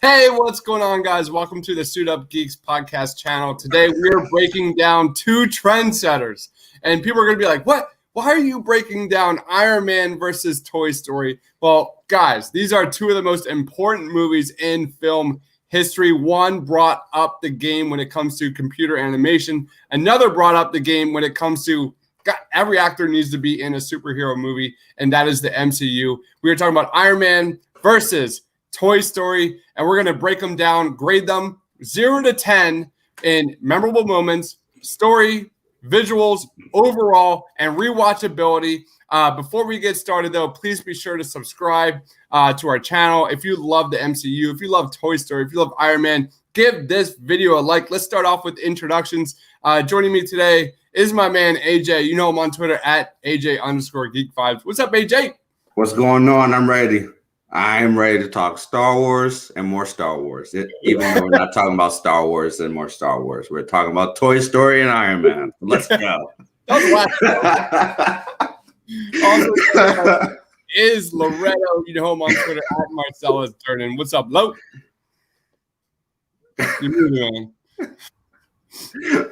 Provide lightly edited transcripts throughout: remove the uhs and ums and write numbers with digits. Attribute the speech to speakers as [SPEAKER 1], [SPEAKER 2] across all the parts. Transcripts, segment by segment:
[SPEAKER 1] Hey, what's going on, guys? Welcome to the Suit Up Geeks podcast channel. Today, we're breaking down two trendsetters. And people are going to be like, what? Why are you breaking down Iron Man versus Toy Story? Well, guys, these are two of the most important movies in film history. One brought up the game when it comes to computer animation. Another brought up the game when it comes to every actor needs to be in a superhero movie, and that is the MCU. We are talking about Iron Man versus Toy Story, and we're going to break them down, grade them 0 to 10 in memorable moments, story, visuals, overall, and rewatchability. Before we get started, though, please be sure to subscribe to our channel. If you love the MCU, if you love Toy Story, if you love Iron Man, give this video a like. Let's start off with introductions. Joining me today is my man, AJ. You know him on Twitter at AJ_Geek5. What's up, AJ?
[SPEAKER 2] What's going on? I'm ready. I'm ready to talk Star Wars and more Star Wars. Even though we're not talking about Star Wars and more Star Wars, we're talking about Toy Story and Iron Man. Let's go.
[SPEAKER 1] Also, is Loretto. You know him on Twitter at Marcellus Turner. What's up, Lo? You're moving on.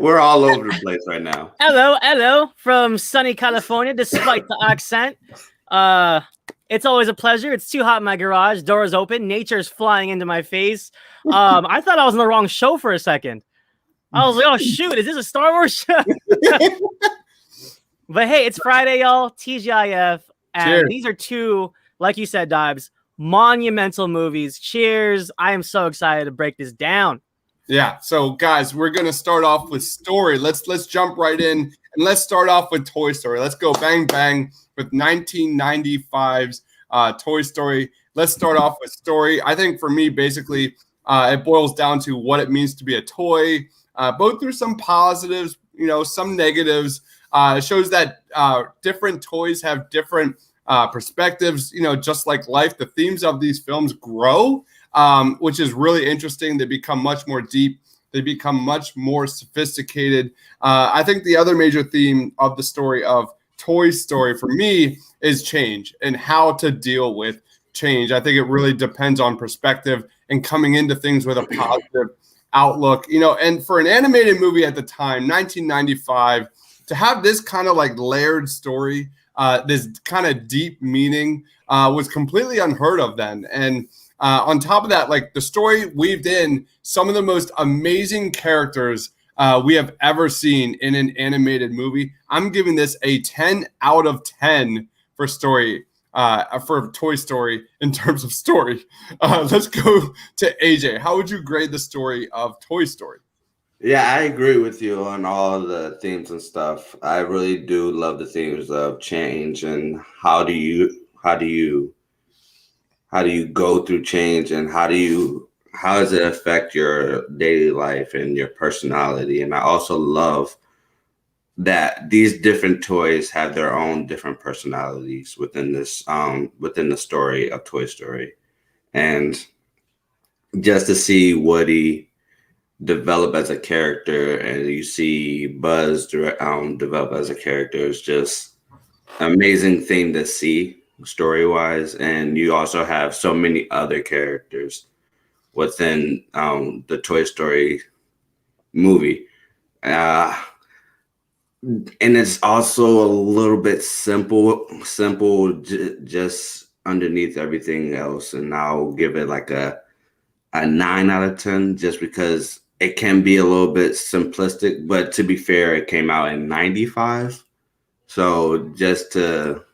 [SPEAKER 2] We're all over the place right now.
[SPEAKER 3] Hello from sunny California, despite the accent. It's always a pleasure. It's too hot in my garage. Doors open. Nature's flying into my face. I thought I was in the wrong show for a second. I was like, oh, shoot. Is this a Star Wars show? But hey, it's Friday, y'all. TGIF. And
[SPEAKER 1] Cheers.
[SPEAKER 3] These are two, like you said, Dibes, monumental movies. Cheers. I am so excited to break this down.
[SPEAKER 1] Yeah. So, guys, we're going to start off with story. Let's jump right in, and let's start off with Toy Story. Let's go bang, bang with 1995's Toy Story. Let's start off with story. I think for me, basically, it boils down to what it means to be a toy, both through some positives, some negatives. It shows that different toys have different perspectives, just like life. The themes of these films grow, which is really interesting. They become much more deep. They become much more sophisticated. I think the other major theme of the story of Toy Story for me is change and how to deal with change. I think it really depends on perspective and coming into things with a positive outlook. And for an animated movie at the time, 1995, to have this kind of like layered story, this kind of deep meaning was completely unheard of then. And on top of that, like the story weaved in some of the most amazing characters we have ever seen in an animated movie. I'm giving this a 10 out of 10 for story, for Toy Story in terms of story. Let's go to AJ. How would you grade the story of Toy Story?
[SPEAKER 2] Yeah, I agree with you on all the themes and stuff. I really do love the themes of change and how do you go through change, and how does it affect your daily life and your personality. And I also love that these different toys have their own different personalities within this within the story of Toy Story. And just to see Woody develop as a character, and you see Buzz develop as a character, is just an amazing thing to see story-wise. And you also have so many other characters within the Toy Story movie. And it's also a little bit simple, just underneath everything else. And I'll give it like a 9 out of 10, just because it can be a little bit simplistic. But to be fair, it came out in 95. So just to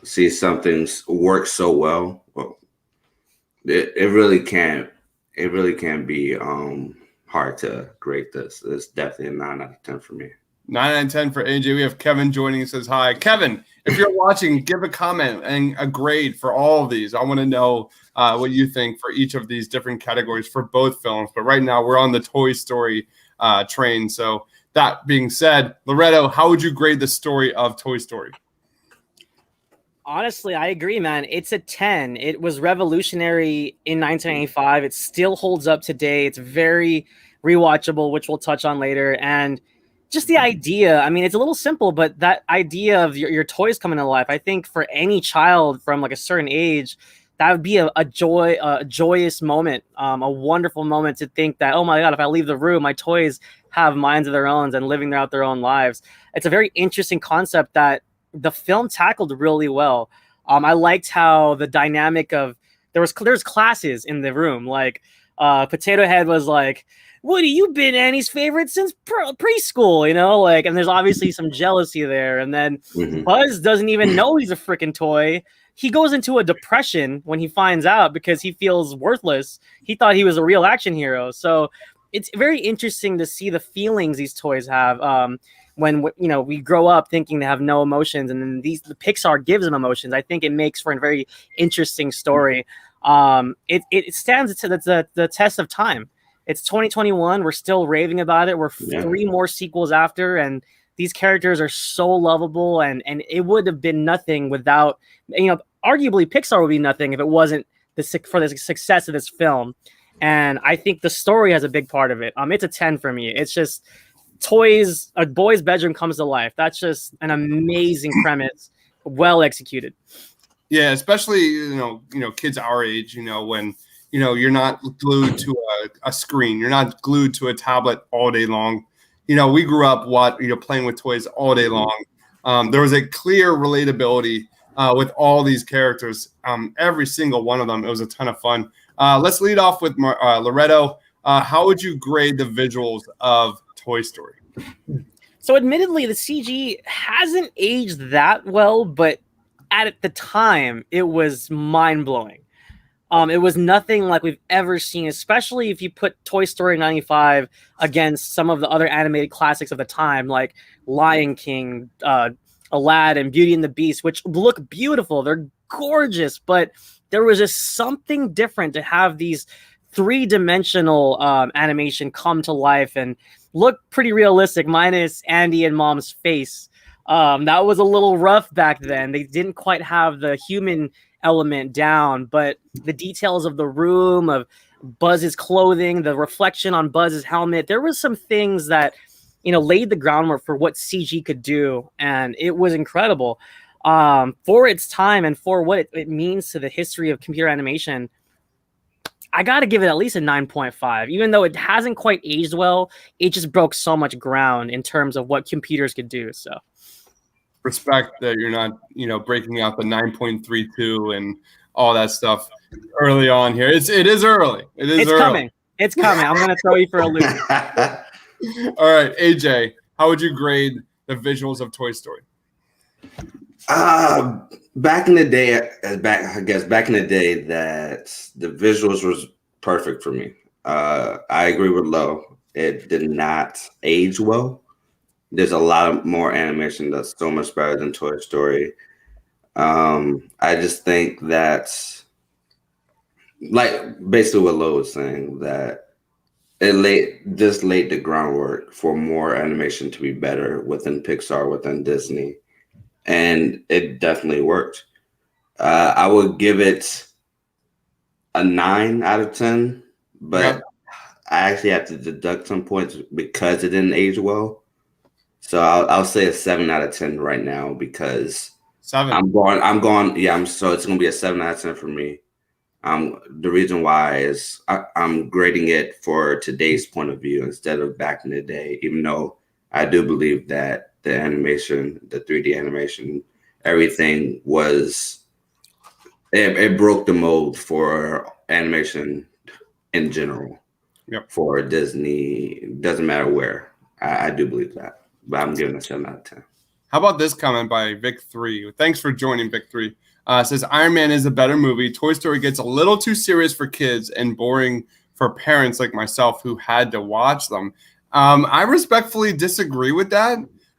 [SPEAKER 2] see something work so well, it really can't be hard to grade this. It's definitely a 9 out of 10 for me.
[SPEAKER 1] 9 out of 10 for AJ. We have Kevin joining. Says hi. Kevin, if you're watching, give a comment and a grade for all of these. I want to know what you think for each of these different categories for both films. But right now we're on the Toy Story train. So that being said, Loretto, how would you grade the story of Toy Story?
[SPEAKER 3] Honestly, I agree, man. It's a 10. It was revolutionary in 1995. It still holds up today. It's very rewatchable, which we'll touch on later. And just the idea, I mean, it's a little simple, but that idea of your toys coming to life, I think for any child from like a certain age, that would be a joyous moment, a wonderful moment to think that, oh my God, if I leave the room, my toys have minds of their own and living out their own lives. It's a very interesting concept that the film tackled really well. I liked how the dynamic of there's classes in the room. Like Potato Head was like, Woody, you've been Annie's favorite since preschool, you know, like, and there's obviously some jealousy there. And then Buzz doesn't even know he's a freaking toy. He goes into a depression when he finds out because he feels worthless. He thought he was a real action hero. So it's very interesting to see the feelings these toys have. When we grow up thinking they have no emotions, and then the Pixar gives them emotions. I think it makes for a very interesting story. It stands to the test of time. It's 2021. We're still raving about it. We're 3 more sequels after, and these characters are so lovable. And it would have been nothing without, arguably Pixar would be nothing if it wasn't for the success of this film. And I think the story has a big part of it. It's a 10 for me. It's just toys, a boy's bedroom comes to life. That's just an amazing premise, well executed.
[SPEAKER 1] Yeah, especially kids our age, when you're not glued to a screen, you're not glued to a tablet all day long. We grew up playing with toys all day long. There was a clear relatability with all these characters. Every single one of them. It was a ton of fun. Let's lead off with Loretto. How would you grade the visuals of Toy Story?
[SPEAKER 3] So admittedly, the CG hasn't aged that well, but at the time, it was mind-blowing. It was nothing like we've ever seen, especially if you put Toy Story 95 against some of the other animated classics of the time, like Lion King, Aladdin, Beauty and the Beast, which look beautiful. They're gorgeous, but there was just something different to have these 3-dimensional animation come to life and look pretty realistic, minus Andy and Mom's face. That was a little rough back then. They didn't quite have the human element down, but the details of the room, of Buzz's clothing, the reflection on Buzz's helmet, there was some things that laid the groundwork for what CG could do, and it was incredible for its time and for what it means to the history of computer animation. I got to give it at least a 9.5. Even though it hasn't quite aged well, it just broke so much ground in terms of what computers could do. So
[SPEAKER 1] respect that you're not, breaking out the 9.32 and all that stuff early on here. It is early. It's early.
[SPEAKER 3] Coming. It's coming. I'm going to throw you for a loop.
[SPEAKER 1] All right, AJ, how would you grade the visuals of Toy Story?
[SPEAKER 2] Back in the day, back in the day, that the visuals was perfect for me. I agree with Lo. It did not age well. There's a lot more animation that's so much better than Toy Story. I just think that, like basically what Lo was saying, that it laid the groundwork for more animation to be better within Pixar, within Disney. And it definitely worked. I would give it a 9 out of 10, but I actually have to deduct some points because it didn't age well. So I'll say a 7 out of 10 right now because
[SPEAKER 1] 7.
[SPEAKER 2] I'm going. Yeah, so it's going to be a 7 out of 10 for me. The reason why is I'm grading it for today's point of view instead of back in the day, even though I do believe that the animation, the 3D animation, everything was, it broke the mold for animation in general.
[SPEAKER 1] Yep. For
[SPEAKER 2] Disney, doesn't matter where. I do believe that, but I'm giving it a 7 out of 10.
[SPEAKER 1] How about this comment by Vic3? Thanks for joining, Vic3. Says Iron Man is a better movie. Toy Story gets a little too serious for kids and boring for parents like myself who had to watch them. I respectfully disagree with that.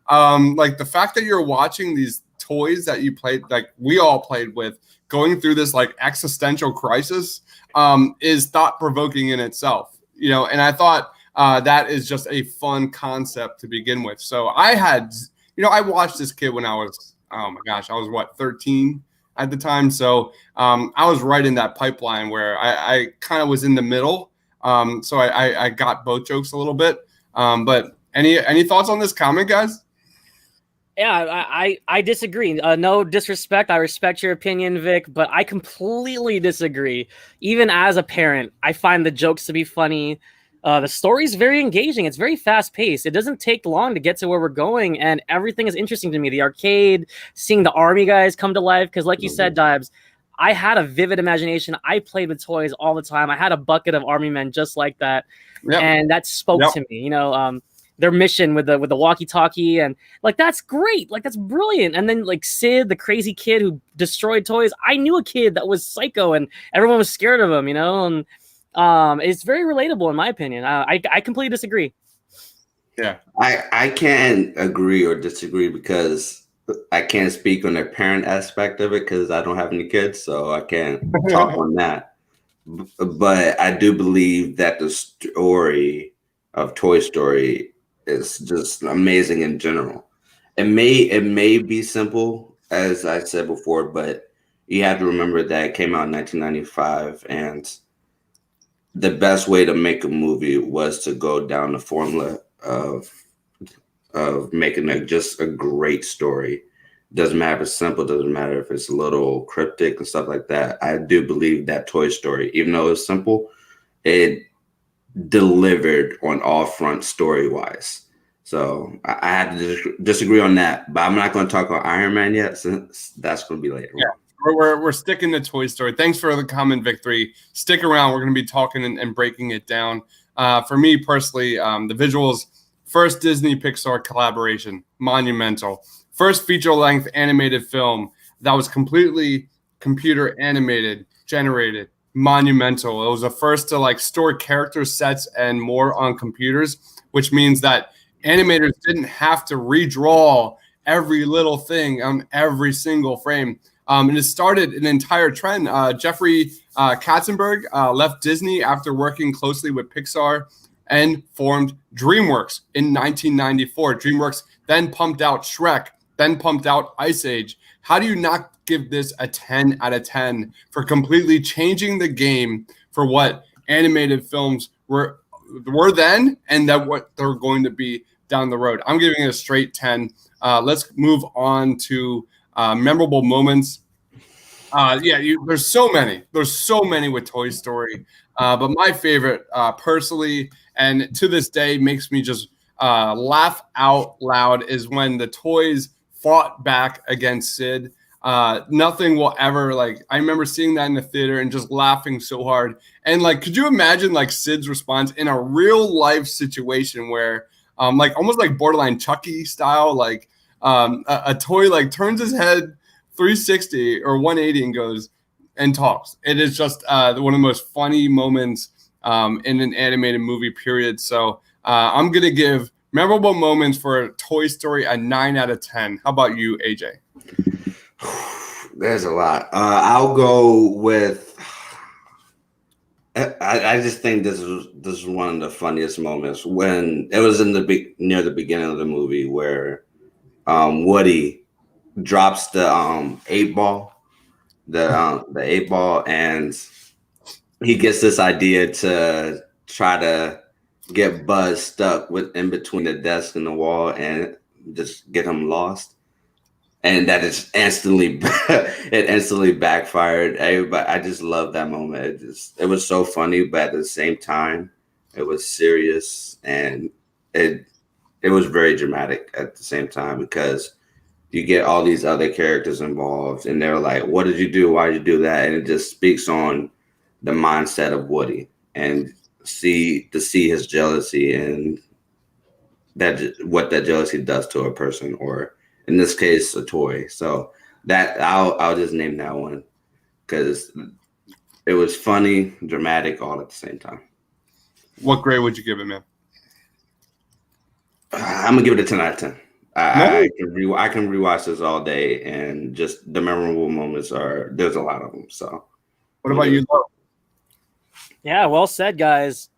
[SPEAKER 1] Like the fact that you're watching these toys that you played, like we all played with, going through this like existential crisis, is thought-provoking in itself, and I thought that is just a fun concept to begin with. So I had, I watched this kid when I was, oh my gosh, I was 13 at the time. So I was right in that pipeline where I kind of was in the middle. So I got both jokes a little bit. But any thoughts on this comment, guys?
[SPEAKER 3] Yeah, I disagree. No disrespect. I respect your opinion, Vic, but I completely disagree. Even as a parent, I find the jokes to be funny. The story's very engaging. It's very fast paced. It doesn't take long to get to where we're going, and everything is interesting to me. The arcade, seeing the army guys come to life, because like you said, Dibes, I had a vivid imagination. I played with toys all the time. I had a bucket of army men just like that,
[SPEAKER 1] Yep.
[SPEAKER 3] and that spoke
[SPEAKER 1] Yep.
[SPEAKER 3] to me. Their mission with the walkie-talkie, and like that's great, like that's brilliant. And then like Sid, the crazy kid who destroyed toys. I knew a kid that was psycho, and everyone was scared of him. And it's very relatable in my opinion. I completely disagree.
[SPEAKER 1] Yeah.
[SPEAKER 2] I can't agree or disagree because I can't speak on the parent aspect of it because I don't have any kids, so I can't talk on that. But I do believe that the story of Toy Story is just amazing in general. It may be simple, as I said before, but you have to remember that it came out in 1995, and the best way to make a movie was to go down the formula of making just a great story. Doesn't matter if it's simple, doesn't matter if it's a little cryptic and stuff like that. I do believe that Toy Story, even though it's simple, it delivered on all fronts story wise. So I had to disagree on that, but I'm not going to talk about Iron Man yet, since that's going to be later.
[SPEAKER 1] Yeah. We're sticking to Toy Story. Thanks for the comment, Victory. Stick around. We're going to be talking and breaking it down. For me personally, the visuals, first Disney Pixar collaboration, monumental. First feature-length animated film that was completely computer animated, generated, monumental. It was the first to like store character sets and more on computers, which means that animators didn't have to redraw every little thing on every single frame. And it started an entire trend. Jeffrey Katzenberg left Disney after working closely with Pixar and formed DreamWorks in 1994. DreamWorks then pumped out Shrek, then pumped out Ice Age. How do you not give this a 10 out of 10 for completely changing the game for what animated films were then and that what they're going to be down the road? I'm giving it a straight 10. Let's move on to memorable moments. There's so many. There's so many with Toy Story. But my favorite, personally, and to this day makes me just laugh out loud, is when the toys fought back against Sid. Nothing will ever, like, I remember seeing that in the theater and just laughing so hard. And like, could you imagine like Sid's response in a real life situation where like almost like borderline Chucky style, like a toy like turns his head 360 or 180 and goes and talks. It is just one of the most funny moments in an animated movie, period. So I'm going to give memorable moments for Toy Story a 9 out of 10. How about you, AJ?
[SPEAKER 2] There's a lot. I'll go with. I just think this is one of the funniest moments when it was in near the beginning of the movie where Woody drops the 8-ball, the 8-ball, and he gets this idea to try to get Buzz stuck in between the desk and the wall and just get him lost. And that is instantly backfired. Everybody, I just love that moment. It was so funny, but at the same time, it was serious, and it was very dramatic at the same time because you get all these other characters involved, and they're like, "What did you do? Why did you do that?" And it just speaks on the mindset of Woody, and see his jealousy and what that jealousy does to a person, or in this case, a toy. So that I'll just name that one because it was funny, dramatic, all at the same time.
[SPEAKER 1] What grade would you give it, man?
[SPEAKER 2] I'm gonna give it a 10 out of 10. I can rewatch this all day, and just the memorable moments there's a lot of them. So,
[SPEAKER 1] what about you, Lo?
[SPEAKER 3] Yeah, well said, guys.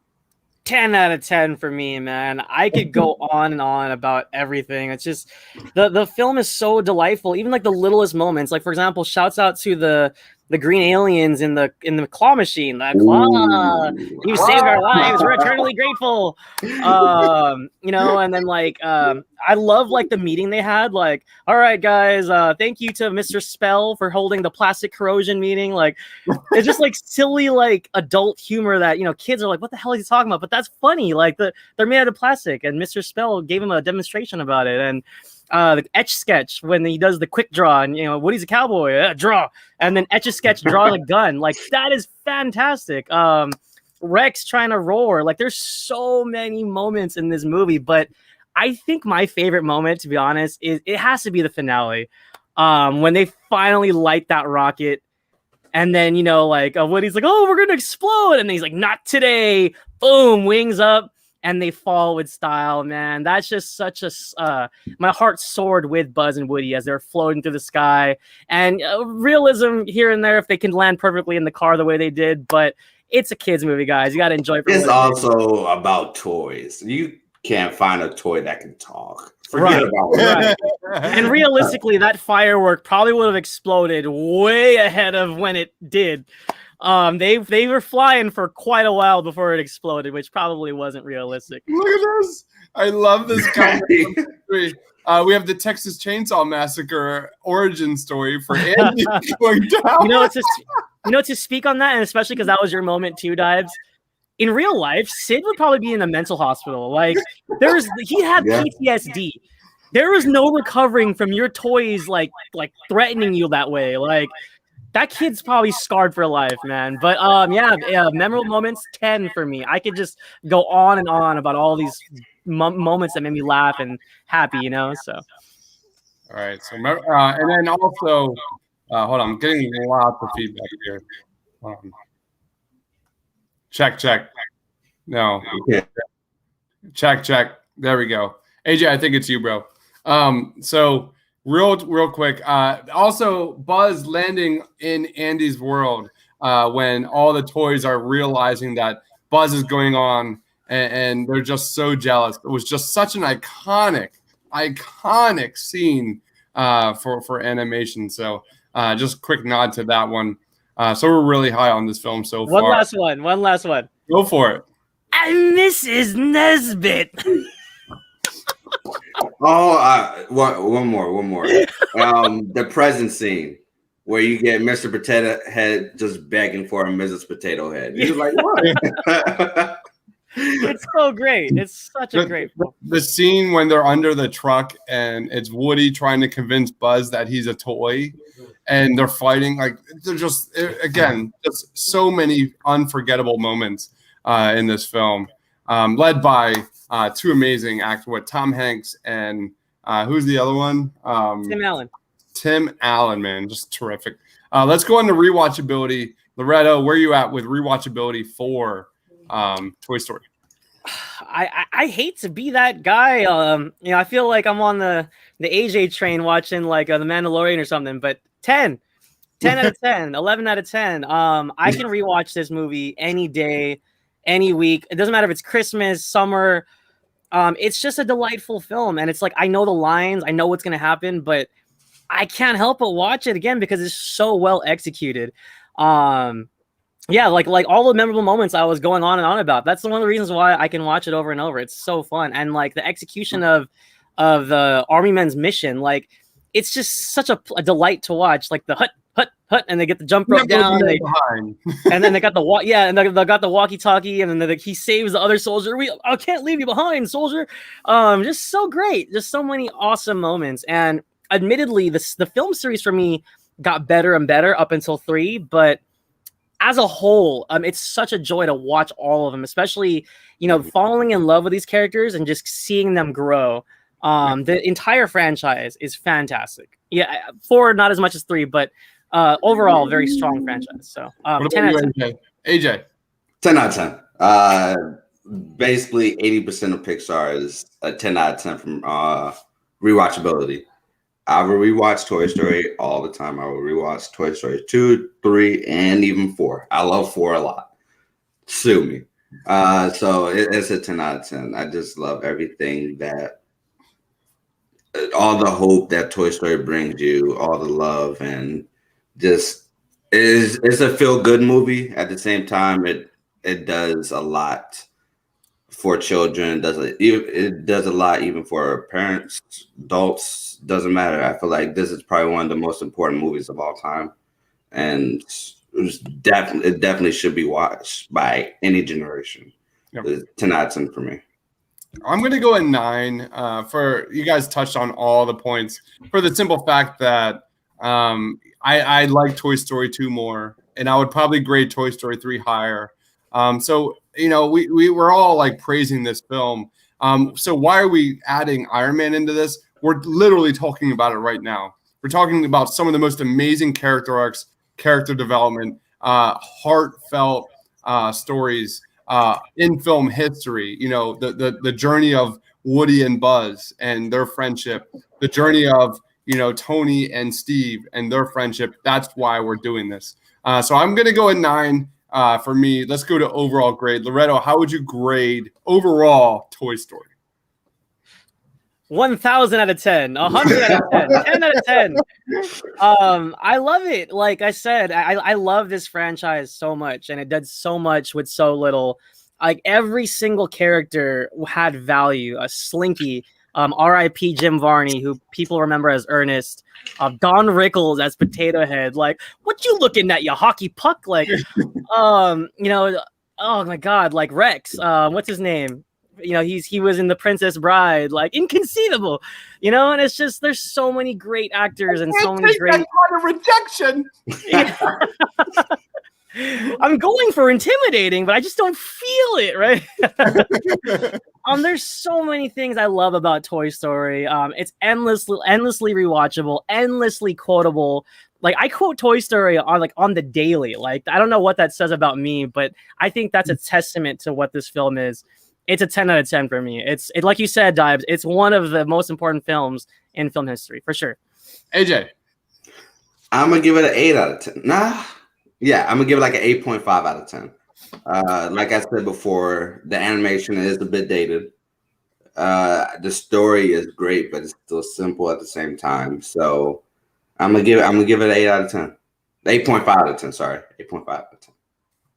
[SPEAKER 3] 10 out of 10 for me, man. I could go on and on about everything. It's just the film is so delightful. Even like the littlest moments. Like, for example, shouts out to the the green aliens in the claw machine. The claw, you saved our lives. We're eternally grateful. You know, and then like I love like the meeting they had. Like, all right, guys, thank you to Mr. Spell for holding the plastic corrosion meeting. Like, it's just like silly like adult humor that, you know, kids are like, what the hell is he talking about? But that's funny. Like they're made out of plastic, and Mr. Spell gave him a demonstration about it. And the Etch Sketch when he does the quick draw, and you know, Woody's a cowboy, draw, and then Etch a Sketch draw the gun. Like, that is fantastic. Rex trying to roar. Like, there's so many moments in this movie, but I think my favorite moment, to be honest, is it has to be the finale. When they finally light that rocket, and then, you know, like Woody's like, oh, we're gonna explode, and he's like, not today. Boom, wings up, and they fall with style. Man, that's just such a my heart soared with Buzz and Woody as they're floating through the sky. And realism here and there if they can land perfectly in the car the way they did, but it's a kids movie, guys. You got to enjoy it.
[SPEAKER 2] It's also about toys. You can't find a toy that can talk. Forget about it.
[SPEAKER 3] Right. And realistically, that firework probably would have exploded way ahead of when it did. They were flying for quite a while before it exploded, which probably wasn't realistic.
[SPEAKER 1] Look at this. I love this conversation. We have the Texas Chainsaw Massacre origin story for Andy going down.
[SPEAKER 3] You know, to speak on that, and especially because that was your moment too, Dives. In real life, Sid would probably be in a mental hospital. Like, he had PTSD. There was no recovering from your toys like threatening you that way. Like, that kid's probably scarred for life, man. But memorable moments, 10 for me. I could just go on and on about all these moments that made me laugh and happy, you know. So,
[SPEAKER 1] all right. So, and then also, hold on, I'm getting lots of feedback here. Check. No.
[SPEAKER 2] Yeah.
[SPEAKER 1] Check. There we go. AJ, I think it's you, bro. So real quick. Also, Buzz landing in Andy's world when all the toys are realizing that Buzz is going on, and they're just so jealous. It was just such an iconic scene for animation. So just quick nod to that one. So we're really high on this film so far.
[SPEAKER 3] One last one.
[SPEAKER 1] Go for it.
[SPEAKER 3] And Mrs. Nesbit.
[SPEAKER 2] One more. The present scene where you get Mr. Potato Head just begging for a Mrs. Potato Head. He's like, what?
[SPEAKER 3] It's so great. It's such a great film.
[SPEAKER 1] The scene when they're under the truck and it's Woody trying to convince Buzz that he's a toy, and they're fighting. Like, they're just, again, just so many unforgettable moments in this film, led by two amazing actors, Tom Hanks and who's the other one? Tim Allen, man, just terrific. Let's go into rewatchability. Loretto, where are you at with rewatchability for Toy Story?
[SPEAKER 3] I hate to be that guy. You know, I feel like I'm on the AJ train watching like The Mandalorian or something, but 10 out of 10, 11 out of 10. I can rewatch this movie any day, any week. It doesn't matter if it's Christmas, summer. It's just a delightful film. And it's like, I know the lines, I know what's going to happen, but I can't help but watch it again because it's so well executed. Like all the memorable moments I was going on and on about. That's one of the reasons why I can watch it over and over. It's so fun. And like the execution of the Army Men's mission, like, it's just such a delight to watch. Like the hut, and they get the jump rope down, and then they got they got the walkie-talkie, and then he saves the other soldier. I can't leave you behind, soldier. Just so great. Just so many awesome moments. And admittedly, the film series for me got better and better up until 3, but as a whole, it's such a joy to watch all of them, especially, you know, falling in love with these characters and just seeing them grow. The entire franchise is fantastic. Yeah, 4 not as much as 3, but overall very strong franchise. So 10 out of 10.
[SPEAKER 1] AJ?
[SPEAKER 2] 10 out of 10. Basically 80% of Pixar is a 10 out of 10 from rewatchability. I will rewatch Toy Story all the time. I will rewatch Toy Story 2, 3, and even 4. I love 4 a lot. Sue me. So it's a 10 out of 10. I just love everything all the hope that Toy Story brings you, all the love, and just It's a feel good movie. At the same time, it does a lot for children. It does a lot even for parents, adults. Doesn't matter. I feel like this is probably one of the most important movies of all time, and it definitely should be watched by any generation.
[SPEAKER 1] Yep.
[SPEAKER 2] 10 out of 10 for me.
[SPEAKER 1] I'm going to go a 9. For you guys touched on all the points for the simple fact that I like Toy Story 2 more, and I would probably grade Toy Story 3 higher. So we were all like praising this film. So why are we adding Iron Man into this? We're literally talking about it right now. We're talking about some of the most amazing character arcs, character development, heartfelt stories in film history. The journey of Woody and Buzz and their friendship, the journey of Tony and Steve and their friendship. That's why we're doing this. So I'm going to go a 9 for me. Let's go to overall grade. Loretto, how would you grade overall Toy Story?
[SPEAKER 3] 1,000 out of 10, 100 out of 10, 10 out of 10. I love it. Like I said, I love this franchise so much, and it did so much with so little. Like every single character had value. Slinky, R.I.P. Jim Varney, who people remember as Ernest. Don Rickles as Potato Head. Like, what you looking at, you hockey puck? Like, oh my God, like Rex. What's his name? He was in The Princess Bride. Like, inconceivable. And it's just there's so many great actors and so many great
[SPEAKER 1] that kind of rejection.
[SPEAKER 3] I'm going for intimidating, but I just don't feel it, right? There's so many things I love about Toy Story. It's endlessly rewatchable, endlessly quotable. Like I quote Toy Story on the daily. Like I don't know what that says about me, but I think that's a testament to what this film is. It's a 10 out of 10 for me. It's like you said, Dibes. It's one of the most important films in film history, for sure.
[SPEAKER 1] AJ,
[SPEAKER 2] I'm gonna give it an 8 out of 10. Yeah, I'm gonna give it like an 8.5 out of 10. Like I said before, the animation is a bit dated. The story is great, but it's still simple at the same time. So I'm gonna give it an 8 out of 10. 8.5 out of 10. Sorry, 8.5 out of 10.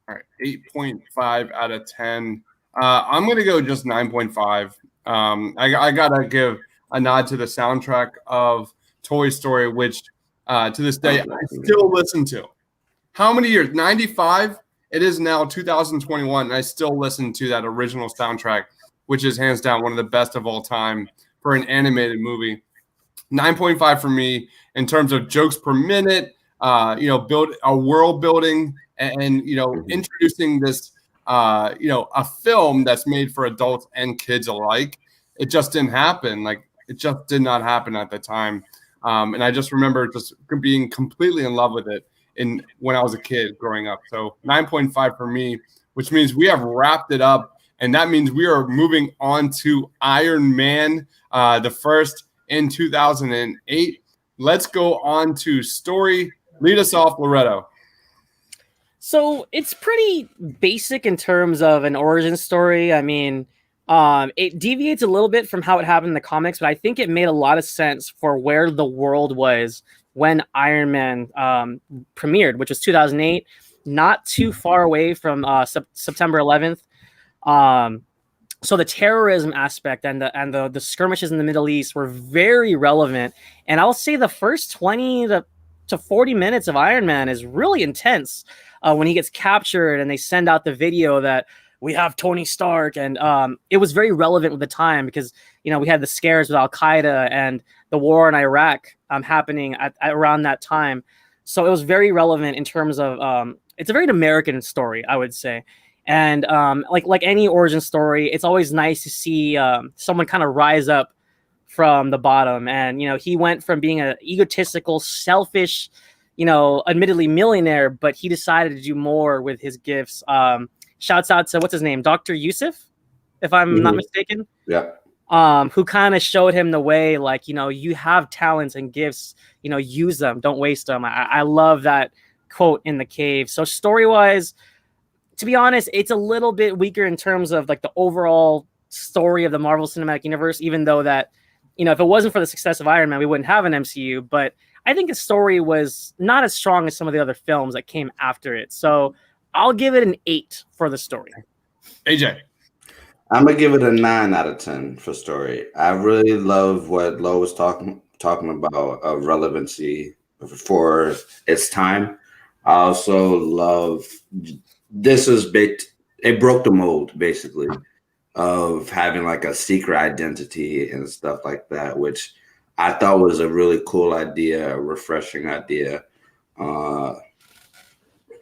[SPEAKER 1] All right, 8.5 out of 10. I'm gonna go just 9.5. I gotta give a nod to the soundtrack of Toy Story, which to this day I still listen to. How many years? 95? It is now 2021, and I still listen to that original soundtrack, which is hands down one of the best of all time for an animated movie. 9.5 for me in terms of jokes per minute, build a world building and introducing this, a film that's made for adults and kids alike. It just didn't happen. Like it just did not happen at the time. And I just remember just being completely in love with it when I was a kid growing up. So 9.5 for me, which means we have wrapped it up. And that means we are moving on to Iron Man, the first in 2008. Let's go on to story. Lead us off, Loretto.
[SPEAKER 3] So it's pretty basic in terms of an origin story. I mean, it deviates a little bit from how it happened in the comics, but I think it made a lot of sense for where the world was when Iron Man premiered, which was 2008, not too far away from September 11th. So the terrorism aspect and the skirmishes in the Middle East were very relevant. And I'll say the first 20 to 40 minutes of Iron Man is really intense when he gets captured and they send out the video that we have Tony Stark. And it was very relevant with the time because, we had the scares with Al-Qaeda and the war in Iraq happening at around that time. So it was very relevant in terms of it's a very American story, I would say. And like any origin story, it's always nice to see someone kind of rise up from the bottom. And, he went from being an egotistical, selfish, admittedly millionaire, but he decided to do more with his gifts. Shouts out to, what's his name? Dr. Yusuf, if I'm not mistaken.
[SPEAKER 2] Yeah.
[SPEAKER 3] Who kind of showed him the way, like, you have talents and gifts, use them, don't waste them. I love that quote in the cave. So story-wise, to be honest, it's a little bit weaker in terms of like the overall story of the Marvel Cinematic Universe, even though that, if it wasn't for the success of Iron Man, we wouldn't have an MCU. But I think the story was not as strong as some of the other films that came after it. So I'll give it an 8 for the story.
[SPEAKER 1] AJ.
[SPEAKER 2] I'm gonna give it a 9 out of 10 for story. I really love what Lo was talking about of relevancy for its time. I also love this is big. It broke the mold basically of having like a secret identity and stuff like that, which I thought was a really cool idea, a refreshing idea.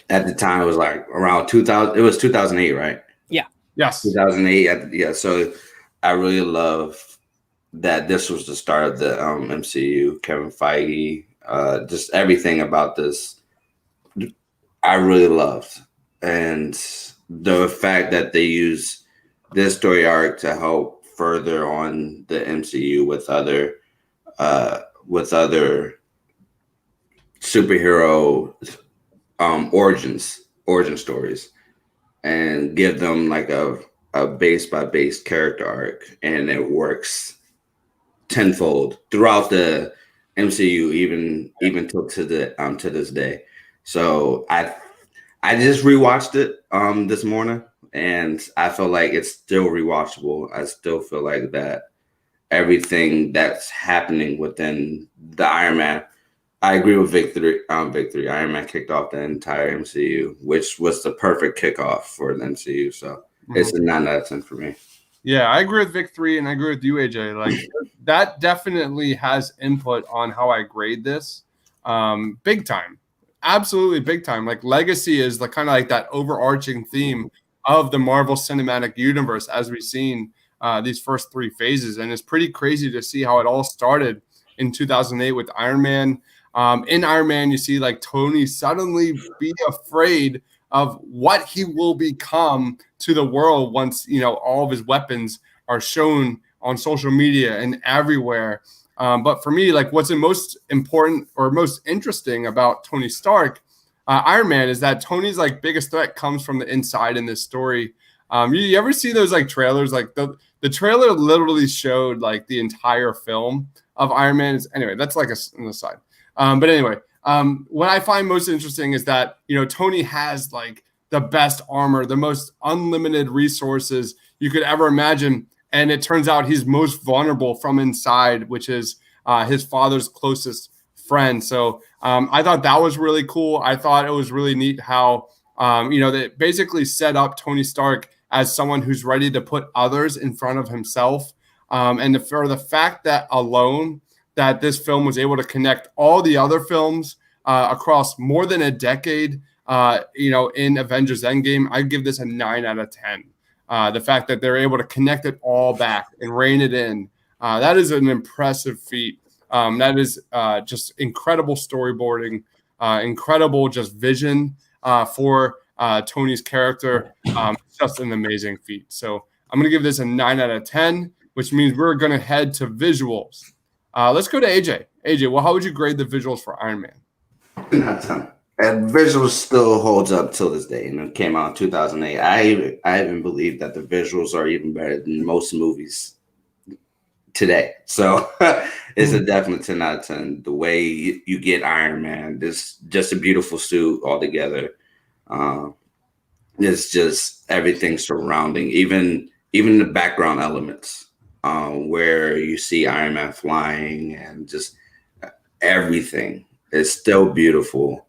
[SPEAKER 2] At the time, it was like around 2000. It was 2008, right?
[SPEAKER 3] Yeah.
[SPEAKER 1] Yes.
[SPEAKER 2] 2008. Yeah. So I really love that this was the start of the MCU. Kevin Feige, just everything about this, I really loved, and the fact that they use this story arc to help further on the MCU with other superhero origin stories, and give them like a base by base character arc, and it works tenfold throughout the MCU, even till to this day. So I just rewatched it this morning, and I feel like it's still rewatchable. I still feel like that everything that's happening within the Iron Man. I agree with Victory. Iron Man kicked off the entire MCU, which was the perfect kickoff for the MCU. So it's a 9 out of 10 for me.
[SPEAKER 1] Yeah, I agree with Vic 3, and I agree with you, AJ. Like that definitely has input on how I grade this. Big time. Absolutely big time. Like legacy is the kind of like that overarching theme of the Marvel Cinematic Universe as we've seen these first 3 phases. And it's pretty crazy to see how it all started in 2008 with Iron Man. In Iron Man, you see like Tony suddenly be afraid of what he will become to the world once, all of his weapons are shown on social media and everywhere. But for me, like what's the most important or most interesting about Tony Stark, Iron Man, is that Tony's like biggest threat comes from the inside in this story. You ever see those like trailers? Like the trailer literally showed like the entire film of Iron Man. Anyway, that's like an aside. But anyway, what I find most interesting is that, Tony has like the best armor, the most unlimited resources you could ever imagine. And it turns out he's most vulnerable from inside, which is his father's closest friend. So I thought that was really cool. I thought it was really neat how, they basically set up Tony Stark as someone who's ready to put others in front of himself. And for the fact that alone that this film was able to connect all the other films across more than a decade, in Avengers Endgame, I give this a 9 out of 10. The fact that they're able to connect it all back and rein it in, that is an impressive feat. That is just incredible storyboarding, incredible just vision for Tony's character. Just an amazing feat. So I'm going to give this a 9 out of 10, which means we're going to head to visuals. Let's go to AJ. AJ, well, how would you grade the visuals for Iron Man?
[SPEAKER 2] 10 out of 10. And visuals still holds up till this day. And it came out in 2008. I even believe that the visuals are even better than most movies today. So it's a definite 10 out of 10. The way you get Iron Man, this just a beautiful suit altogether. It's just everything surrounding, even the background elements. Where you see Iron Man flying and just everything is still beautiful.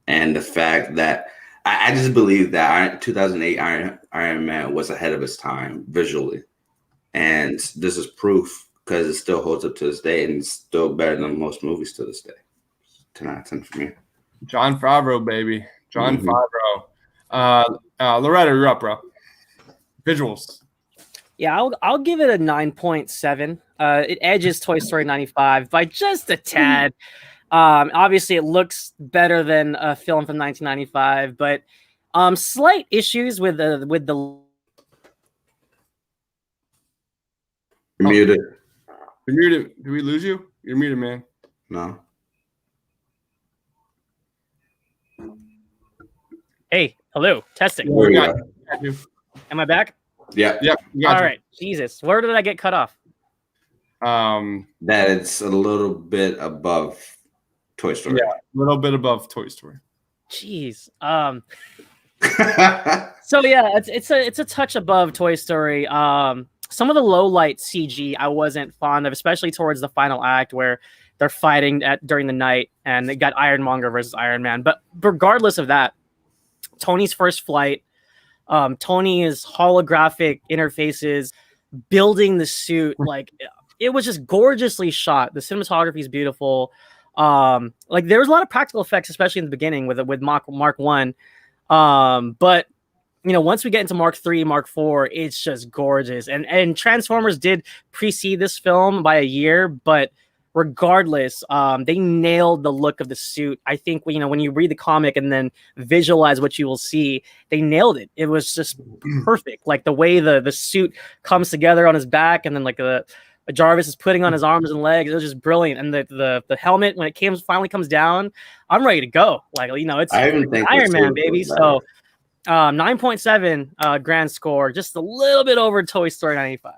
[SPEAKER 2] And the fact that I just believe that 2008 Iron Man was ahead of its time visually. And this is proof because it still holds up to this day and it's still better than most movies to this day. 10 out of 10 for me.
[SPEAKER 1] Jon Favreau, baby. Jon Favreau. Loretta, you're up, bro. Visuals.
[SPEAKER 3] Yeah, I'll give it a 9.7. It edges Toy Story 95 by just a tad. Obviously, it looks better than a film from 1995, but slight issues with the.
[SPEAKER 2] You're muted.
[SPEAKER 1] You're muted. Did we lose you? You're muted, man.
[SPEAKER 2] No.
[SPEAKER 3] Hey, hello, testing. Am I back?
[SPEAKER 2] Yeah.
[SPEAKER 3] All right. Jesus, where did I get cut off?
[SPEAKER 2] That it's a little bit above Toy Story.
[SPEAKER 1] Yeah, a little bit above Toy Story.
[SPEAKER 3] Jeez. So yeah, it's a touch above Toy Story. Some of the low light CG I wasn't fond of, especially towards the final act where they're fighting during the night and they got Ironmonger versus Iron Man. But regardless of that, Tony's first flight, Tony's holographic interfaces, building the suit, like it was just gorgeously shot. The cinematography is beautiful. Like there was a lot of practical effects, especially in the beginning with Mark 1. But once we get into Mark 3, Mark 4, it's just gorgeous. And Transformers did precede this film by a year, but regardless, they nailed the look of the suit. I think when you read the comic and then visualize what you will see, they nailed it. It was just perfect. Like the way the suit comes together on his back, and then like Jarvis is putting on his arms and legs. It was just brilliant. And the helmet, when it finally comes down, I'm ready to go. Like, it's Iron Man, baby. So 9.7 grand score, just a little bit over Toy Story 95.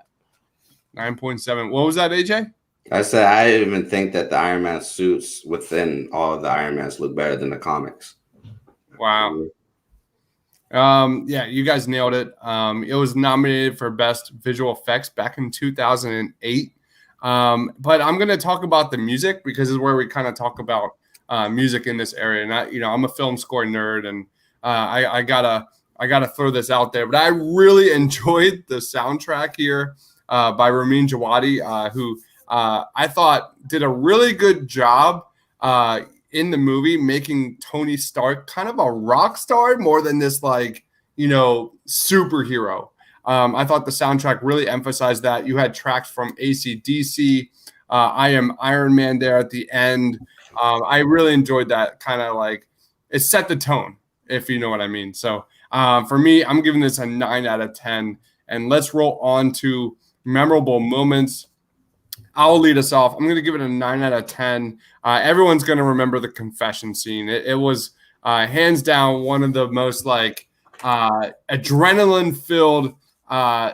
[SPEAKER 1] 9.7. What was that, AJ?
[SPEAKER 2] I said I even think that the Iron Man suits within all of the Iron Mans look better than the comics.
[SPEAKER 1] Wow. Yeah, you guys nailed it. It was nominated for Best Visual Effects back in 2008. But I'm going to talk about the music because it's where we kind of talk about music in this area. And I'm a film score nerd, and I gotta throw this out there. But I really enjoyed the soundtrack here by Ramin Djawadi, who I thought did a really good job in the movie, making Tony Stark kind of a rock star more than this superhero. I thought the soundtrack really emphasized that. You had tracks from AC/DC, I Am Iron Man there at the end. I really enjoyed that kind of it set the tone, if you know what I mean. So for me, I'm giving this a 9 out of 10. And let's roll on to memorable moments. I'll lead us off. I'm going to give it a 9 out of 10. Everyone's going to remember the confession scene. It was hands down one of the most adrenaline-filled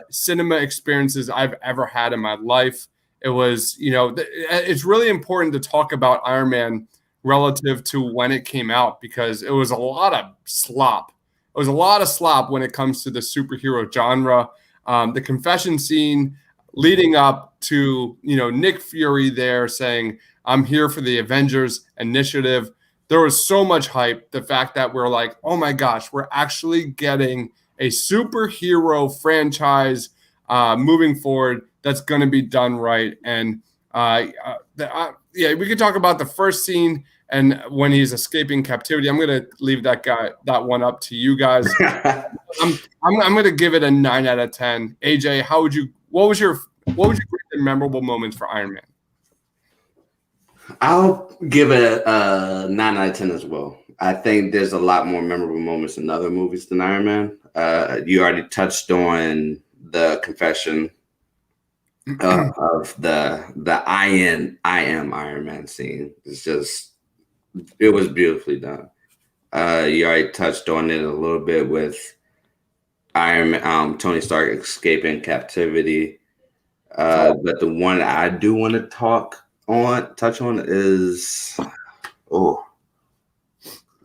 [SPEAKER 1] cinema experiences I've ever had in my life. It was, it's really important to talk about Iron Man relative to when it came out, because it was a lot of slop. It was a lot of slop when it comes to the superhero genre. The confession scene leading up to, Nick Fury there saying, "I'm here for the Avengers Initiative." There was so much hype. The fact that we're like, oh my gosh, we're actually getting a superhero franchise moving forward that's going to be done right. And we could talk about the first scene and when he's escaping captivity. I'm going to leave that one up to you guys. I'm going to give it a 9 out of 10. AJ, what was your great and memorable moments for Iron Man?
[SPEAKER 2] I'll give it a 9 out of 10 as well. I think there's a lot more memorable moments in other movies than Iron Man. You already touched on the confession of the I am Iron Man scene. It was beautifully done. You already touched on it a little bit with Tony Stark escaping captivity. But the one I do want to touch on is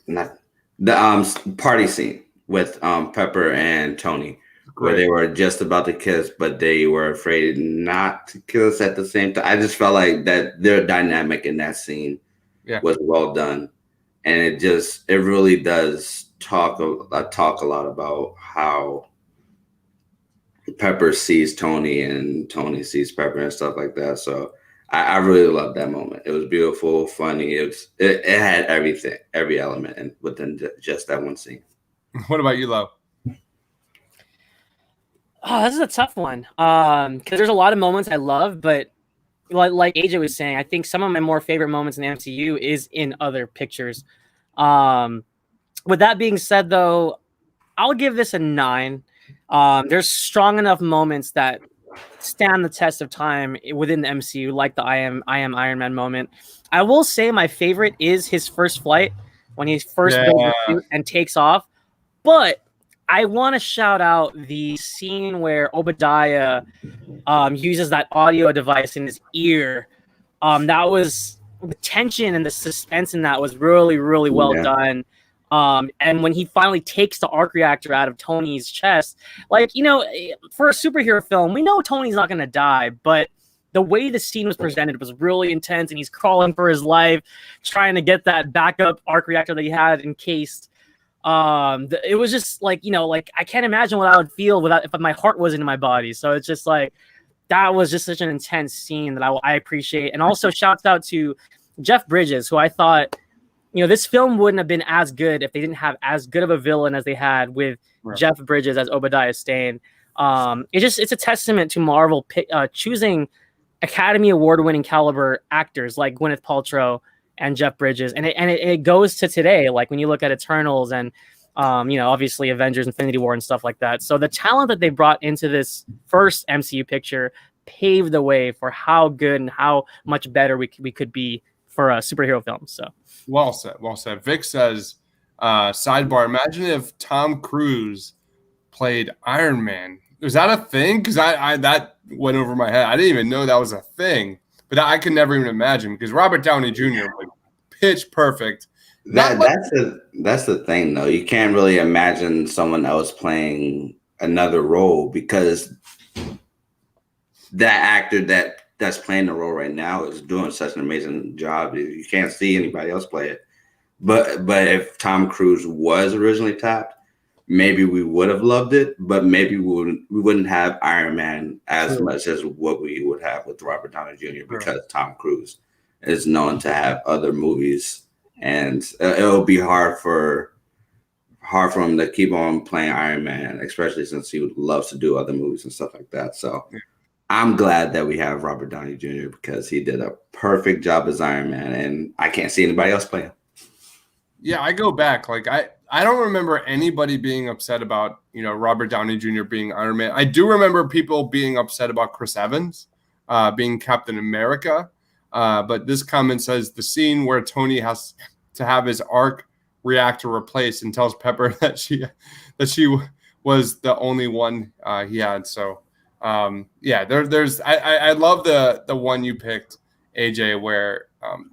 [SPEAKER 2] not the party scene with Pepper and Tony, where they were just about to kiss, but they were afraid not to kiss at the same time. I just felt like that their dynamic in that scene was well done, and it really does talk a lot about how Pepper sees Tony and Tony sees Pepper and stuff like that. So I really loved that moment. It was beautiful, funny. It had everything, every element, and within just that one scene.
[SPEAKER 1] What about you, Lo?
[SPEAKER 3] Oh, this is a tough one. Because there's a lot of moments I love, but like AJ was saying, I think some of my more favorite moments in the MCU is in other pictures. With that being said, though, I'll give this a 9. There's strong enough moments that stand the test of time within the MCU, like the I am Iron Man moment. I will say my favorite is his first flight when he first builds the suit and takes off. But I want to shout out the scene where Obadiah uses that audio device in his ear. That was the tension and the suspense in that was really, really well done. And when he finally takes the arc reactor out of Tony's chest, like, you know, for a superhero film, we know Tony's not going to die, but the way the scene was presented was really intense, and he's crawling for his life, trying to get that backup arc reactor that he had encased. It was just like, you know, like I can't imagine what I would feel without if my heart wasn't in my body. So it's just like that was just such an intense scene that I appreciate. And also shouts out to Jeff Bridges, who I thought, you know, this film wouldn't have been as good if they didn't have as good of a villain as they had with Jeff Bridges as Obadiah Stane. It's a testament to Marvel choosing Academy Award winning caliber actors like Gwyneth Paltrow and Jeff Bridges, and it goes to today. Like when you look at Eternals and you know, obviously Avengers, Infinity War, and stuff like that. So the talent that they brought into this first MCU picture paved the way for how good and how much better we could be for a superhero film. So
[SPEAKER 1] well said, well said. Vic says, sidebar: imagine if Tom Cruise played Iron Man. Was that a thing? Because I that went over my head. I didn't even know that was a thing. But I could never even imagine, because Robert Downey Jr. was pitch perfect.
[SPEAKER 2] That's the thing, though. You can't really imagine someone else playing another role, because that actor that's playing the role right now is doing such an amazing job. You can't see anybody else play it. But if Tom Cruise was originally tapped, maybe we would have loved it, but maybe we wouldn't have Iron Man as much as what we would have with Robert Downey Jr. because Tom Cruise is known to have other movies, and it'll be hard for him to keep on playing Iron Man, especially since he loves to do other movies and stuff like that. So I'm glad that we have Robert Downey Jr. because he did a perfect job as Iron Man, and I can't see anybody else playing.
[SPEAKER 1] Yeah, I go back. Like I don't remember anybody being upset about, you know, Robert Downey Jr. being Iron Man. I do remember people being upset about Chris Evans being Captain America. But this comment says the scene where Tony has to have his arc reactor replaced and tells Pepper that she was the only one he had. So yeah, there's I love the one you picked, AJ, where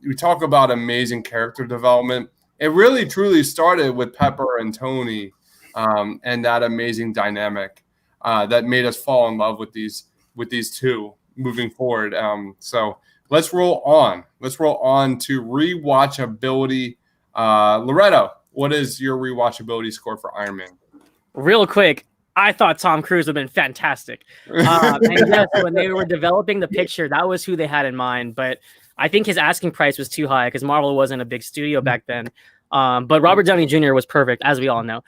[SPEAKER 1] we talk about amazing character development. It really truly started with Pepper and Tony and that amazing dynamic that made us fall in love with these two moving forward. So let's roll on. Let's roll on to rewatchability. Loretto, what is your rewatchability score for Iron Man?
[SPEAKER 3] Real quick, I thought Tom Cruise would have been fantastic. And yes, when they were developing the picture, that was who they had in mind. But I think his asking price was too high because Marvel wasn't a big studio back then. But Robert Downey Jr. was perfect, as we all know.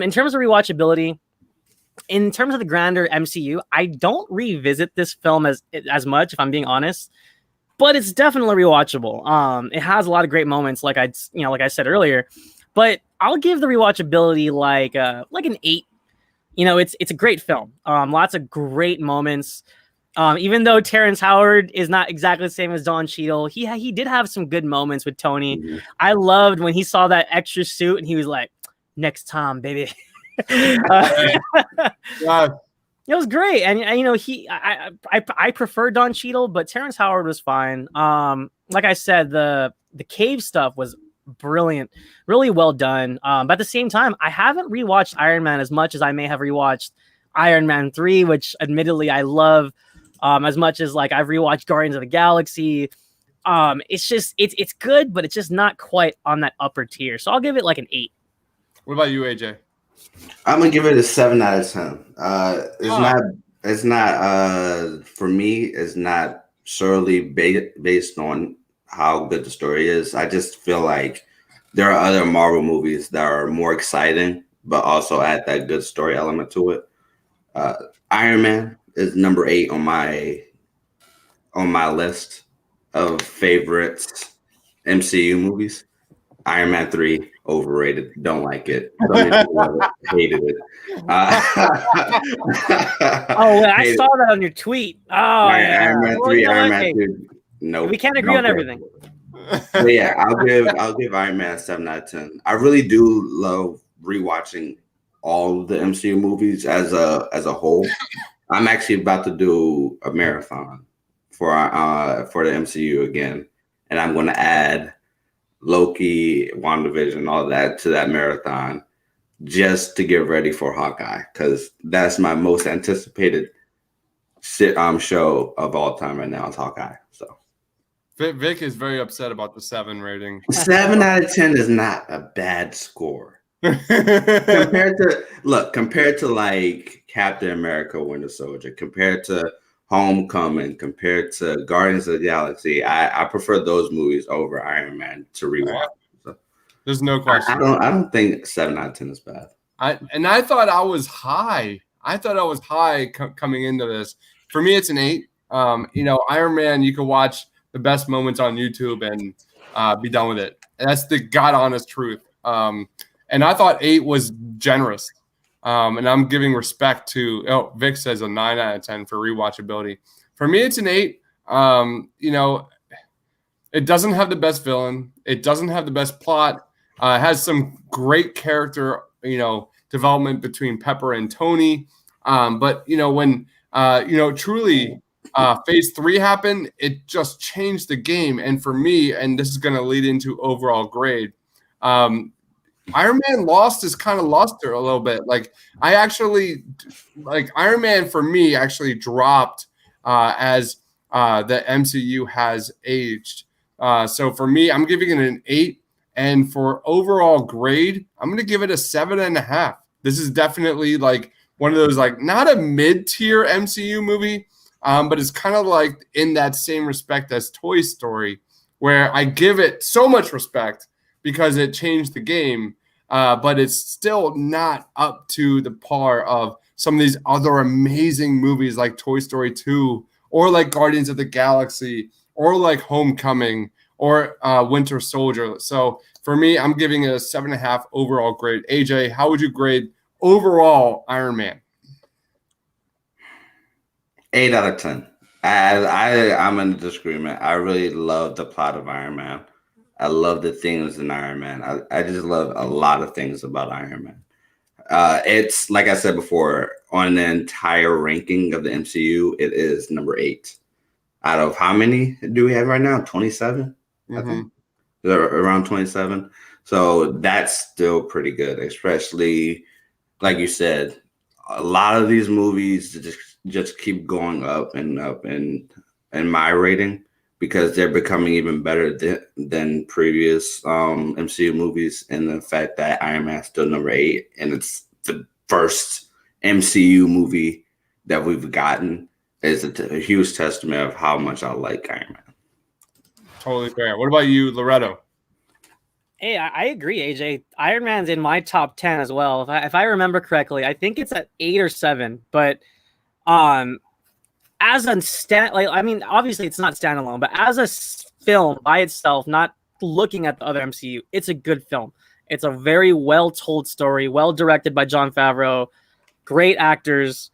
[SPEAKER 3] In terms of rewatchability, in terms of the grander MCU, I don't revisit this film as much, if I'm being honest. But it's definitely rewatchable. It has a lot of great moments, like I said earlier. But I'll give the rewatchability like an 8. You know, it's a great film. Lots of great moments. Even though Terrence Howard is not exactly the same as Don Cheadle, he did have some good moments with Tony. Mm-hmm. I loved when he saw that extra suit and he was like, "Next time, baby." It was great, and you know, I prefer Don Cheadle, but Terrence Howard was fine. Like I said, the cave stuff was brilliant, really well done. But at the same time, I haven't rewatched Iron Man as much as I may have rewatched Iron Man 3, which admittedly I love as much as like I've rewatched Guardians of the Galaxy. It's just it's good, but it's just not quite on that upper tier. So I'll give it like an 8.
[SPEAKER 1] What about you, AJ?
[SPEAKER 2] I'm gonna give it a 7 out of 10. It's not for me. It's not solely based on how good the story is. I just feel like there are other Marvel movies that are more exciting, but also add that good story element to it. Iron Man is number 8 on my list of favorites MCU movies. Iron Man 3, overrated. Don't like it. Hated it.
[SPEAKER 3] I saw that on your tweet. Oh,
[SPEAKER 2] Iron Man 3, Iron Man 2. No,
[SPEAKER 3] we can't agree on everything.
[SPEAKER 2] But yeah, I'll give Iron Man a 7 out of 10. I really do love rewatching all of the MCU movies as a whole. I'm actually about to do a marathon for the MCU again. and I'm going to add Loki, WandaVision, all that to that marathon just to get ready for Hawkeye, because that's my most anticipated show of all time right now is Hawkeye. So
[SPEAKER 1] Vic is very upset about the 7 rating.
[SPEAKER 2] 7 out of 10 is not a bad score. compared to like Captain America, Winter Soldier, compared to Homecoming, compared to Guardians of the Galaxy, I prefer those movies over Iron Man to rewatch. So,
[SPEAKER 1] there's no question.
[SPEAKER 2] I don't think 7 out of 10 is bad.
[SPEAKER 1] I thought I was high. Coming into this. For me, it's an 8. Iron Man, you can watch the best moments on YouTube and be done with it. And that's the God honest truth. And I thought 8 was generous. And I'm giving respect to Vic says a 9 out of 10 for rewatchability. For me, it's an 8. It doesn't have the best villain. It doesn't have the best plot. It has some great character, development between Pepper and Tony. But when truly phase 3 happened, it just changed the game. And for me, and this is going to lead into overall grade, Iron Man lost his kind of luster a little bit. Iron Man for me actually dropped as the MCU has aged. So for me, I'm giving it an 8. And for overall grade, I'm going to give it a 7.5. This is definitely like one of those, like, not a mid-tier MCU movie, but it's kind of like in that same respect as Toy Story, where I give it so much respect because it changed the game, but it's still not up to the par of some of these other amazing movies like Toy Story 2 or like Guardians of the Galaxy or like Homecoming or Winter Soldier. So for me, I'm giving it a 7.5 overall grade. AJ, how would you grade overall Iron Man?
[SPEAKER 2] 8 out of 10. I'm in disagreement. I really love the plot of Iron Man. I love the things in Iron Man. I just love a lot of things about Iron Man. It's like I said before, on the entire ranking of the MCU, it is number 8. Out of how many do we have right now? 27, I think. Around 27. So that's still pretty good, especially like you said, a lot of these movies just keep going up and up in my rating because they're becoming even better than previous MCU movies. And the fact that Iron Man is still number 8 and it's the first MCU movie that we've gotten is a huge testament of how much I like Iron Man.
[SPEAKER 1] Totally fair. What about you, Loretto?
[SPEAKER 3] Hey, I agree, AJ. Iron Man's in my top 10 as well. If I remember correctly, I think it's at 8 or 7. But as obviously it's not standalone, but as a film by itself, not looking at the other MCU, it's a good film. It's a very well-told story, well-directed by Jon Favreau, great actors.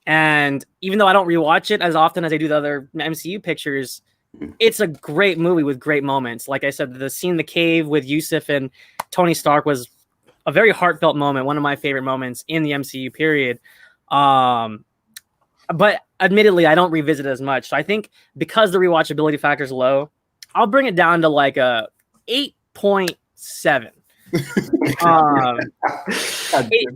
[SPEAKER 3] And even though I don't rewatch it as often as I do the other MCU pictures, it's a great movie with great moments. Like I said, the scene in the cave with Yusuf and Tony Stark was a very heartfelt moment, one of my favorite moments in the MCU period. But admittedly, I don't revisit it as much. So I think because the rewatchability factor is low, I'll bring it down to like a 8.7.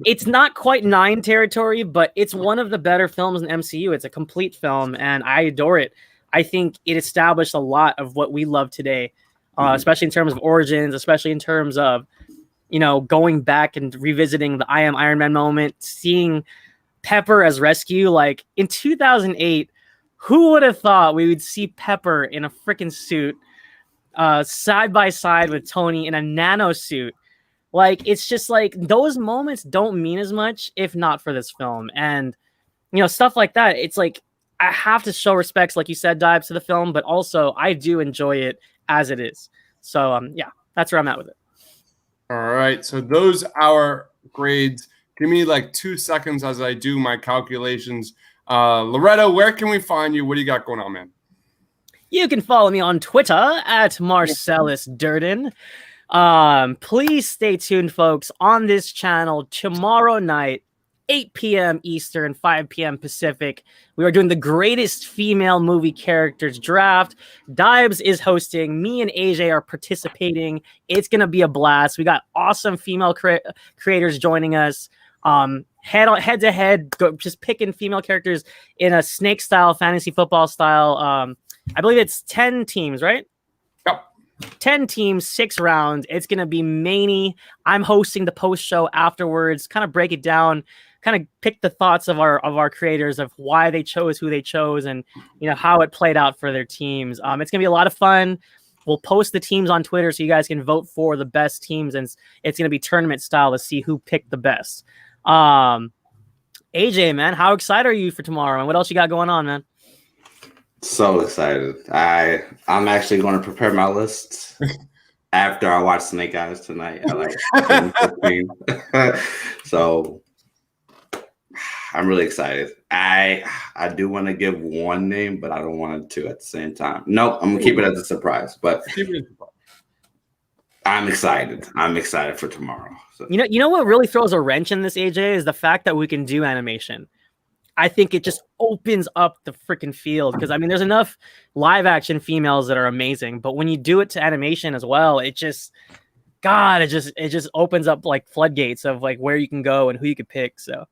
[SPEAKER 3] It's not quite 9 territory, but it's one of the better films in MCU. It's a complete film, and I adore it. I think it established a lot of what we love today, especially in terms of origins, especially in terms of, going back and revisiting the I Am Iron Man moment, seeing Pepper as rescue. Like in 2008, who would have thought we would see Pepper in a freaking suit, side by side with Tony in a nano suit? Like, it's just like those moments don't mean as much if not for this film. And, stuff like that. It's like, I have to show respects, like you said, Dibes, to the film, but also I do enjoy it as it is. So, yeah, that's where I'm at with it.
[SPEAKER 1] All right. So those are our grades. Give me like 2 seconds as I do my calculations. Loretto, where can we find you? What do you got going on, man?
[SPEAKER 3] You can follow me on Twitter at Marcellus Durden. Please stay tuned, folks, on this channel tomorrow night 8 p.m. Eastern, 5 p.m. Pacific. We are doing the greatest female movie characters draft. Dibes is hosting. Me and AJ are participating. It's going to be a blast. We got awesome female creators joining us. Head to head, just picking female characters in a snake style, fantasy football style. I believe it's 10 teams, right?
[SPEAKER 1] Yep.
[SPEAKER 3] 10 teams, 6 rounds. It's going to be many. I'm hosting the post show afterwards, kind of break it down, kind of pick the thoughts of our creators of why they chose who they chose and, how it played out for their teams. It's going to be a lot of fun. We'll post the teams on Twitter so you guys can vote for the best teams, and it's going to be tournament style to see who picked the best. AJ, man, how excited are you for tomorrow? And what else you got going on, man?
[SPEAKER 2] So excited. I'm actually going to prepare my list after I watch Snake Eyes tonight at like 7:15. So I'm really excited. I do want to give one name, but I don't want to at the same time. Nope, I'm gonna keep it as a surprise. But I'm excited. I'm excited for tomorrow. So.
[SPEAKER 3] You know what really throws a wrench in this, AJ, is the fact that we can do animation. I think it just opens up the freaking field because there's enough live action females that are amazing, but when you do it to animation as well, it just opens up like floodgates of like where you can go and who you could pick. So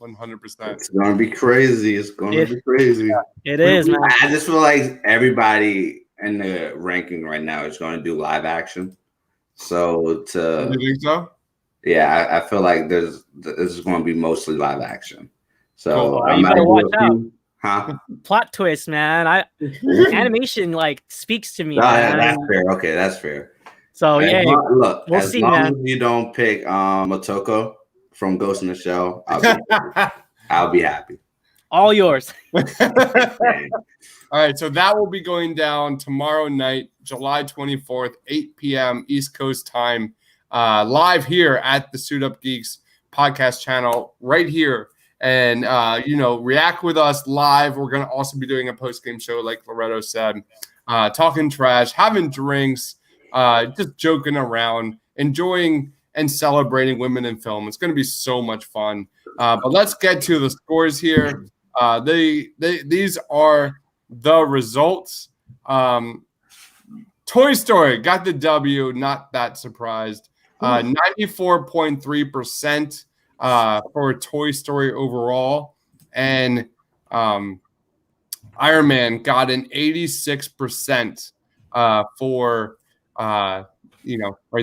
[SPEAKER 1] 100%.
[SPEAKER 2] It's gonna be crazy. It's gonna be crazy.
[SPEAKER 3] It is, man.
[SPEAKER 2] I just feel like everybody in the ranking right now is going to do live action. So
[SPEAKER 1] You think so?
[SPEAKER 2] Yeah, I feel like this is going to be mostly live action. So
[SPEAKER 3] you better watch out.
[SPEAKER 2] Huh?
[SPEAKER 3] Plot twist, man. Animation like speaks to me.
[SPEAKER 2] That's fair. Okay, that's fair.
[SPEAKER 3] So
[SPEAKER 2] look,
[SPEAKER 3] we'll
[SPEAKER 2] as
[SPEAKER 3] see,
[SPEAKER 2] long
[SPEAKER 3] man.
[SPEAKER 2] as you don't pick Motoko from Ghost in the Shell, I'll be happy.
[SPEAKER 3] All yours.
[SPEAKER 1] All right, so that will be going down tomorrow night, July 24th, 8 p.m. East Coast time, live here at the Suit Up Geeks podcast channel right here. And, react with us live. We're going to also be doing a post-game show, like Loretto said, talking trash, having drinks, just joking around, enjoying and celebrating women in film. It's going to be so much fun. But let's get to the scores here. These are the results. Toy Story got the W, not that surprised. 94.3% for Toy Story overall. And Iron Man got an 86% for, right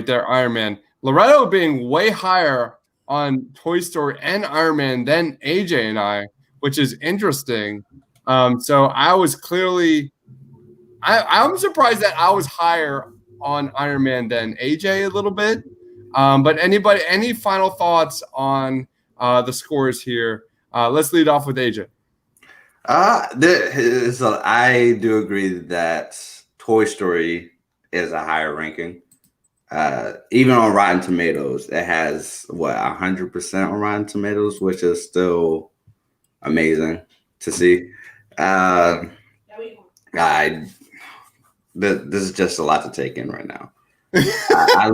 [SPEAKER 1] there, Iron Man. Loretto being way higher on Toy Story and Iron Man than AJ and I, which is interesting. So I was clearly, I'm surprised that I was higher on Iron Man than AJ a little bit. But any final thoughts on the scores here? Let's lead off with AJ.
[SPEAKER 2] I do agree that Toy Story is a higher ranking. Even on Rotten Tomatoes, it has 100% on Rotten Tomatoes, which is still amazing to see. This is just a lot to take in right now. I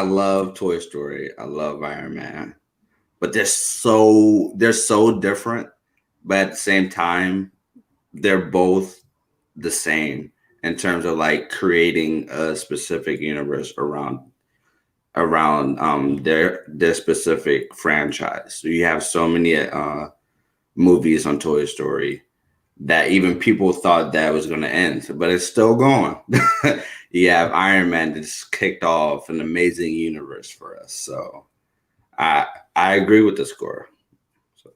[SPEAKER 2] love Toy Story. I love Iron Man, but they're so different. But at the same time, they're both the same in terms of like creating a specific universe around their specific franchise. So you have so many movies on Toy Story that even people thought that was going to end, but it's still going. You have Iron Man that just kicked off an amazing universe for us. So I agree with the score. So.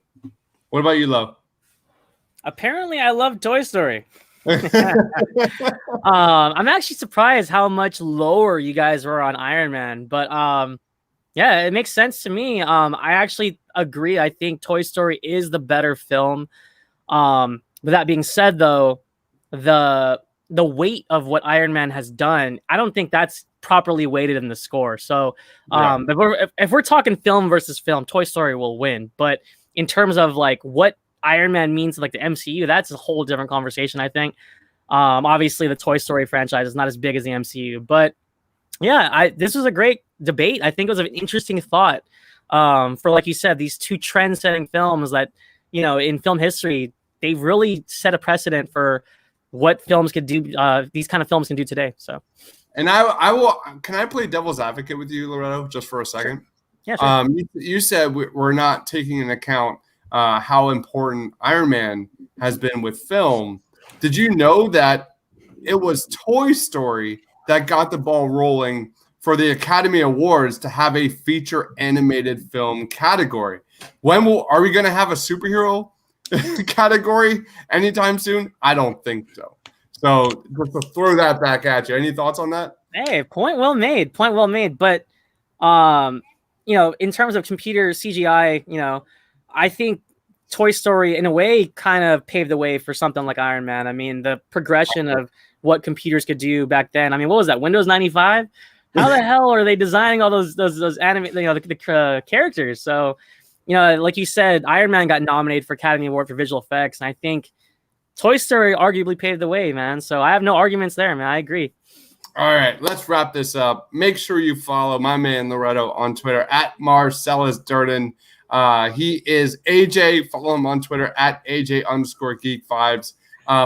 [SPEAKER 1] What about you, Love?
[SPEAKER 3] Apparently, I love Toy Story. I'm actually surprised how much lower you guys were on Iron Man, but yeah, it makes sense to me. I actually agree. I think Toy Story is the better film. With that being said, though, the weight of what Iron Man has done, I don't think that's properly weighted in the score. So if we're talking film versus film, Toy Story will win. But in terms of like what Iron Man means to like the MCU, that's a whole different conversation, I think. Obviously the Toy Story franchise is not as big as the MCU, but yeah, this was a great debate. I think it was an interesting thought. for, like you said, these two trend-setting films that, you know, in film history, they've really set a precedent for what films could do. These kind of films can do today. So,
[SPEAKER 1] and I will. Can I play devil's advocate with you, Loretto, just for a second?
[SPEAKER 3] Sure. Yeah, sure.
[SPEAKER 1] You said we're not taking into account how important Iron Man has been with film. Did you know that it was Toy Story that got the ball rolling for the Academy Awards to have a feature animated film category? Are we going to have a superhero category anytime soon? I don't think so. So just to throw that back at you. Any thoughts on that?
[SPEAKER 3] Hey, point well made. Point well made. But you know, in terms of computer CGI, you know, I think Toy Story, in a way, kind of paved the way for something like Iron Man. I mean, the progression of what computers could do back then. I mean, what was that? Windows 95? How the hell are they designing all those anime, you know, the characters? So, you know, like you said, Iron Man got nominated for Academy Award for visual effects, and I think Toy Story arguably paved the way, man. So I have no arguments there, man. I agree.
[SPEAKER 1] All right, let's wrap this up. Make sure you follow my man Loretto on Twitter at Marcellus Durden. He is AJ. Follow him on Twitter at AJ_Geek5s.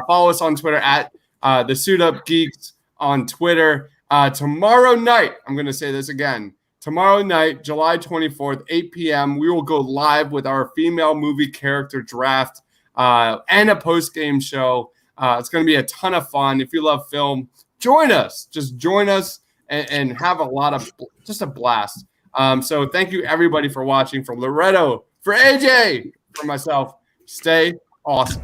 [SPEAKER 1] Follow us on Twitter at the Suit Up Geeks on Twitter. Tomorrow night, I'm going to say this again. Tomorrow night, July 24th, 8 p.m., we will go live with our female movie character draft and a post-game show. It's going to be a ton of fun. If you love film, join us. Just join us and have just a blast. So thank you, everybody, for watching. From Loretto, for AJ, for myself, stay awesome.